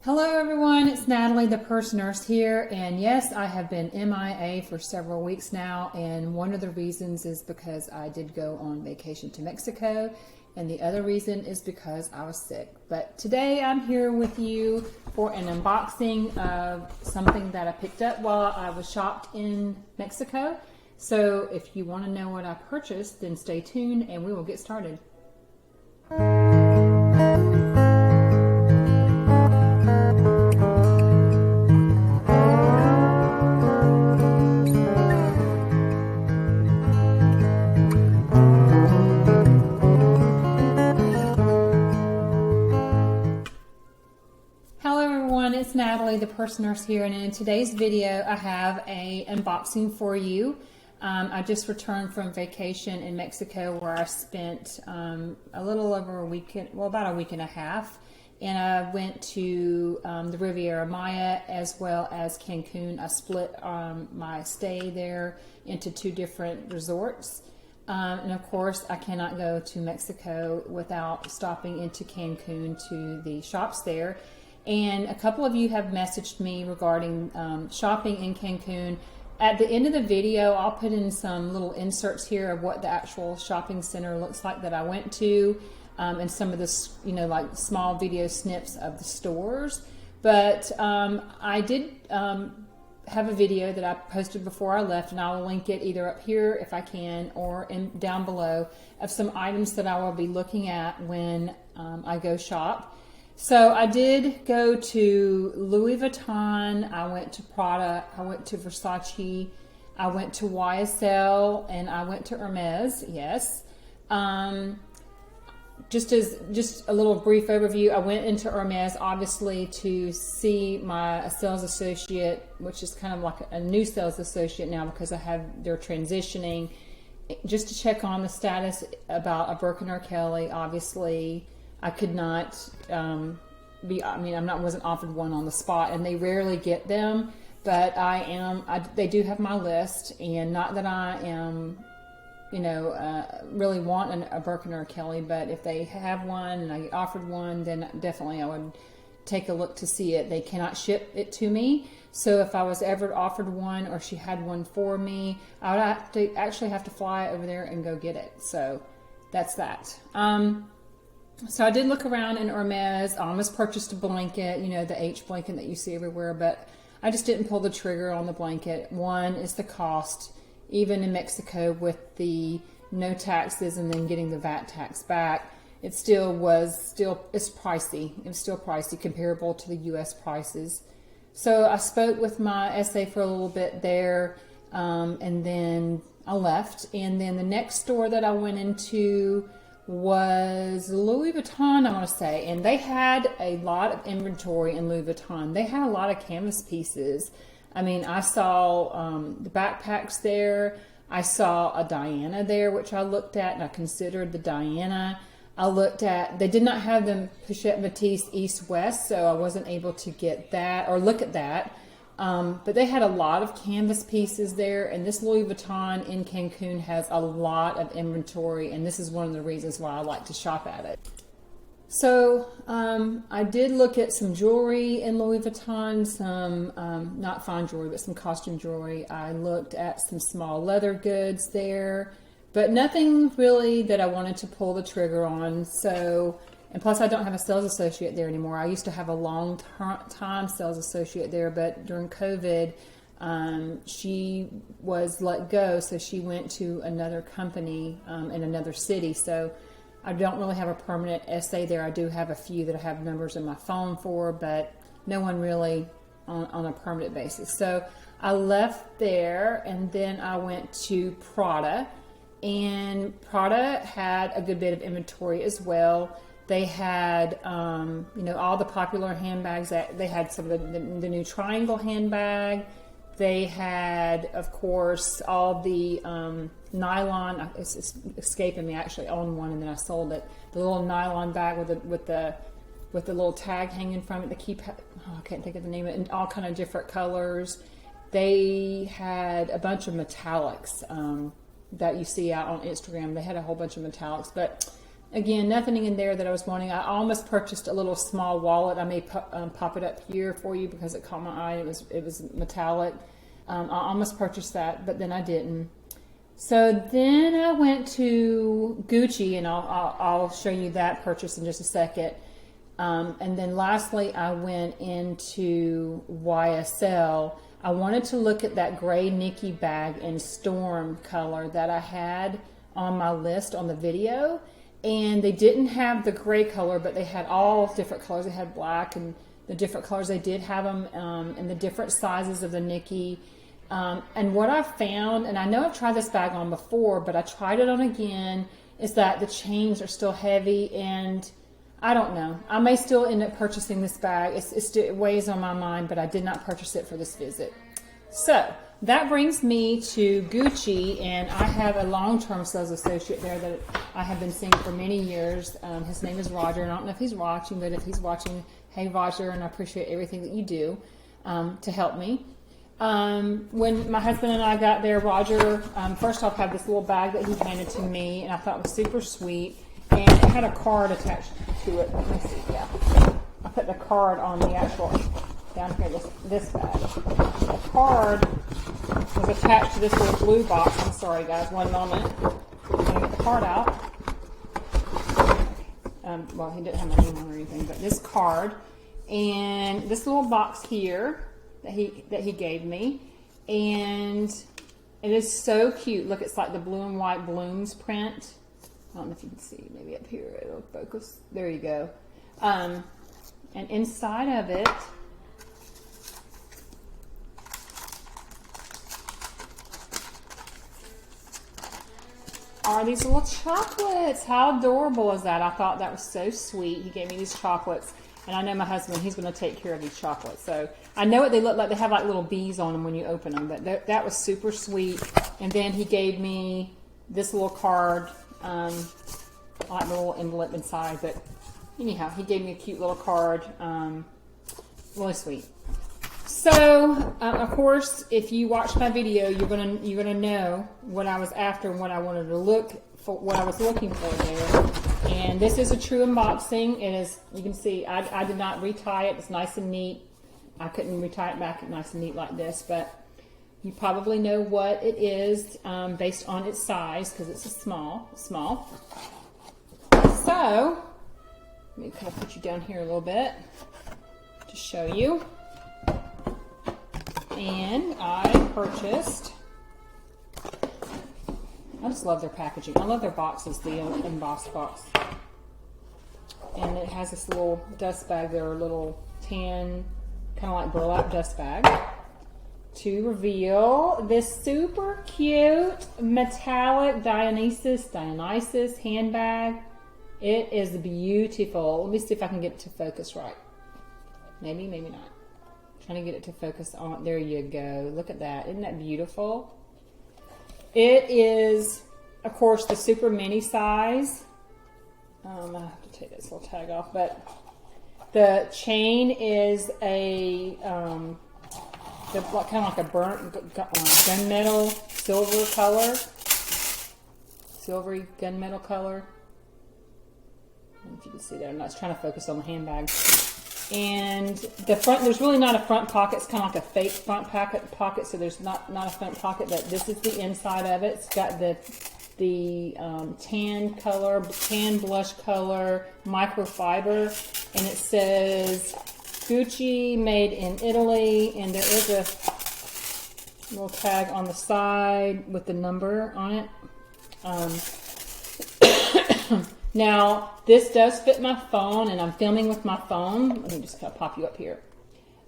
Hello everyone, it's Natalie, the Purse Nurse here, and yes, I have been MIA for several weeks now, and one of the reasons is because I did go on vacation to Mexico, and the other reason is because I was sick. But today I'm here with you for an unboxing of something that I picked up while I was shopped in Mexico. So if you want to know what I purchased, then stay tuned and we will get started. It's Natalie, the Purse Nurse here, and in today's video I have a unboxing for you. I just returned from vacation in Mexico where I spent a little over a weekend, well about a week and a half, and I went to the Riviera Maya as well as Cancun. I split my stay there into two different resorts. And of course, I cannot go to Mexico without stopping into Cancun to the shops there. And a couple of you have messaged me regarding shopping in Cancun. At the end of the video, I'll put in some little inserts here of what the actual shopping center looks like that I went to, and some of the, like small video snips of the stores. But I did have a video that I posted before I left, and I will link it either up here if I can or down below, of some items that I will be looking at when I go shop. So I did go to Louis Vuitton, I went to Prada, I went to Versace, I went to YSL, and I went to Hermes, yes. Just a little brief overview, I went into Hermes obviously to see my sales associate, which is kind of like a new sales associate now because they're transitioning, just to check on the status about a Birkin or Kelly. Obviously I could not wasn't offered one on the spot, and they rarely get them, but they do have my list, and not that I am, really want a Birkin or a Kelly, but if they have one and I get offered one, then definitely I would take a look to see it. They cannot ship it to me, so if I was ever offered one or she had one for me, I would actually have to fly over there and go get it. So that's that. So I did look around in Hermes. I almost purchased a blanket, the H blanket that you see everywhere, but I just didn't pull the trigger on the blanket. One is the cost, even in Mexico with the no taxes and then getting the VAT tax back, it's still pricey. It was still pricey, comparable to the U.S. prices. So I spoke with my SA for a little bit there, and then I left. And then the next store that I went into was Louis Vuitton, I want to say, and they had a lot of inventory in Louis Vuitton. They had a lot of canvas pieces. I mean, I saw the backpacks there. I saw a Diana there, which I looked at, and I considered the Diana. They did not have the Pochette Metis East-West, so I wasn't able to get that or look at that. But they had a lot of canvas pieces there, and this Louis Vuitton in Cancun has a lot of inventory, and this is one of the reasons why I like to shop at it. So I did look at some jewelry in Louis Vuitton, some not fine jewelry, but some costume jewelry. I looked at some small leather goods there, but nothing really that I wanted to pull the trigger on. And plus I don't have a sales associate there anymore. I used to have a long time sales associate there, but during COVID, she was let go, so she went to another company in another city. So I don't really have a permanent SA there. I do have a few that I have numbers in my phone for, but no one really on a permanent basis. So I left there, and then I went to Prada, and Prada had a good bit of inventory as well. They had, all the popular handbags. They had some of the new triangle handbag. They had, of course, all the nylon. It's escaping me. I actually owned one, and then I sold it. The little nylon bag with the little tag hanging from it. I can't think of the name of it. In all kind of different colors. They had a bunch of metallics that you see out on Instagram. They had a whole bunch of metallics, but Again, nothing in there that I was wanting. I almost purchased a little small wallet. I may pop it up here for you because it caught my eye. It was metallic. I almost purchased that, but then I didn't. So then I went to Gucci, and I'll show you that purchase in just a second. And then lastly, I went into YSL. I wanted to look at that gray Nikki bag in storm color that I had on my list on the video. And they didn't have the gray color, but they had all different colors. They had black and the different colors. They did have them in the different sizes of the Nikki. And what I found, and I know I've tried this bag on before, but I tried it on again, is that the chains are still heavy, and I don't know. I may still end up purchasing this bag. It weighs on my mind, but I did not purchase it for this visit. So that brings me to Gucci, and I have a long-term sales associate there that I have been seeing for many years. His name is Roger, and I don't know if he's watching, but if he's watching, hey Roger, and I appreciate everything that you do to help me. When my husband and I got there, Roger first off had this little bag that he handed to me, and I thought was super sweet, and it had a card attached to it. Let me see, yeah. I put the card on the actual, down here, this bag. The card was attached to this little blue box. I'm sorry guys, one moment. I'm going to get the card out. Well, he didn't have my name on or anything, but this card, and this little box here, that he gave me, and it is so cute. Look, it's like the blue and white blooms print. I don't know if you can see, maybe up here it'll focus. There you go. And inside of it are these little chocolates. How adorable is that? I thought that was so sweet. He gave me these chocolates. And I know my husband, he's going to take care of these chocolates. So I know what they look like. They have like little bees on them when you open them. But that was super sweet. And then he gave me this little card. I like the little envelope inside. But anyhow, he gave me a cute little card. Really sweet. So, of course, if you watch my video, you're gonna know what I was after and what I wanted to look for, what I was looking for there. And this is a true unboxing. It is, you can see, I did not retie it. It's nice and neat. I couldn't retie it back nice and neat like this, but you probably know what it is based on its size, because it's a small. So, let me kind of put you down here a little bit to show you. And I purchased, I just love their packaging. I love their boxes, the embossed box. And it has this little dust bag there, a little tan, kind of like burlap dust bag, to reveal this super cute metallic Dionysus handbag. It is beautiful. Let me see if I can get it to focus right. Maybe, maybe not. Trying to get it to focus on. There you go. Look at that. Isn't that beautiful? It is, of course, the super mini size. I have to take this little tag off, but the chain is a kind of like a burnt gunmetal silver color, silvery gunmetal color. I don't know if you can see that. I'm not trying to focus on the handbag. And the front, there's really not a front pocket. It's kind of like a fake front pocket, so there's not a front pocket, but this is the inside of it. It's got the tan blush color microfiber, and it says Gucci made in Italy, and there is a little tag on the side with the number on it. Now, this does fit my phone, and I'm filming with my phone. Let me just kind of pop you up here.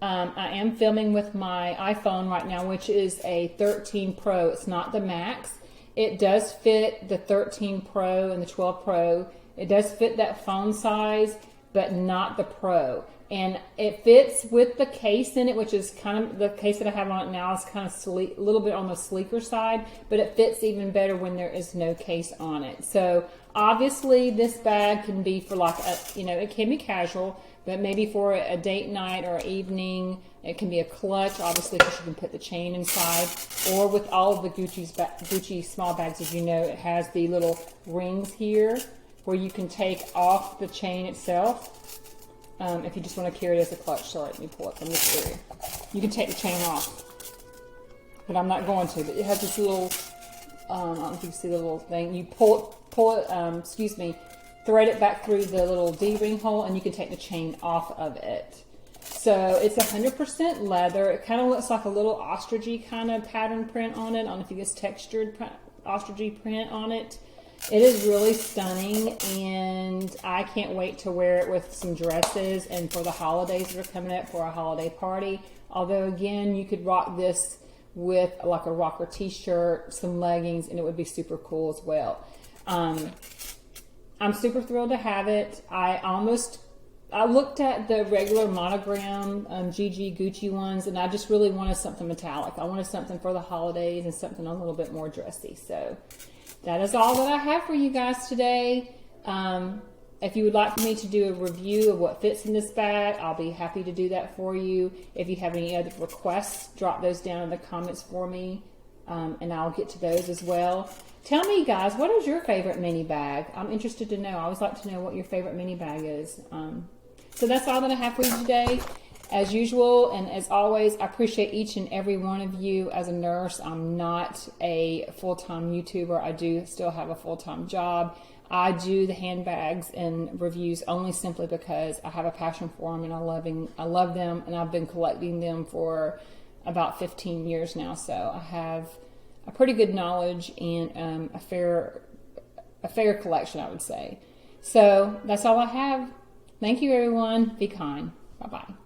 I am filming with my iPhone right now, which is a 13 Pro. It's not the Max. It does fit the 13 Pro and the 12 Pro. It does fit that phone size, but not the Pro. And it fits with the case in it, which is kind of, the case that I have on it now is kind of sleek, a little bit on the sleeker side, but it fits even better when there is no case on it. So obviously this bag can be for like a, it can be casual, but maybe for a date night or evening. It can be a clutch, obviously, because you can put the chain inside. Or with all of the Gucci small bags, as you know, it has the little rings here where you can take off the chain itself. If you just want to carry it as a clutch. So let me pull it from this area. You can take the chain off, but I'm not going to. But it has this little, I don't know if you can see the little thing. You pull it, thread it back through the little D-ring hole, and you can take the chain off of it. So it's 100% leather. It kind of looks like a little ostrichy kind of pattern print on it. I don't know if you get textured ostrichy print on it. It is really stunning, and I can't wait to wear it with some dresses and for the holidays that are coming up for a holiday party. Although, again, you could rock this with like a rocker t-shirt, some leggings, and it would be super cool as well. I'm super thrilled to have it. I looked at the regular monogram GG Gucci ones, and I just really wanted something metallic. I wanted something for the holidays and something a little bit more dressy. So that is all that I have for you guys today. If you would like for me to do a review of what fits in this bag, I'll be happy to do that for you. If you have any other requests, drop those down in the comments for me, and I'll get to those as well. Tell me, guys, what is your favorite mini bag? I'm interested to know. I always like to know what your favorite mini bag is. So that's all that I have for you today. As usual, and as always, I appreciate each and every one of you. As a nurse, I'm not a full-time YouTuber. I do still have a full-time job. I do the handbags and reviews only simply because I have a passion for them, and I love them, and I've been collecting them for about 15 years now. So I have a pretty good knowledge and a fair collection, I would say. So that's all I have. Thank you, everyone. Be kind. Bye-bye.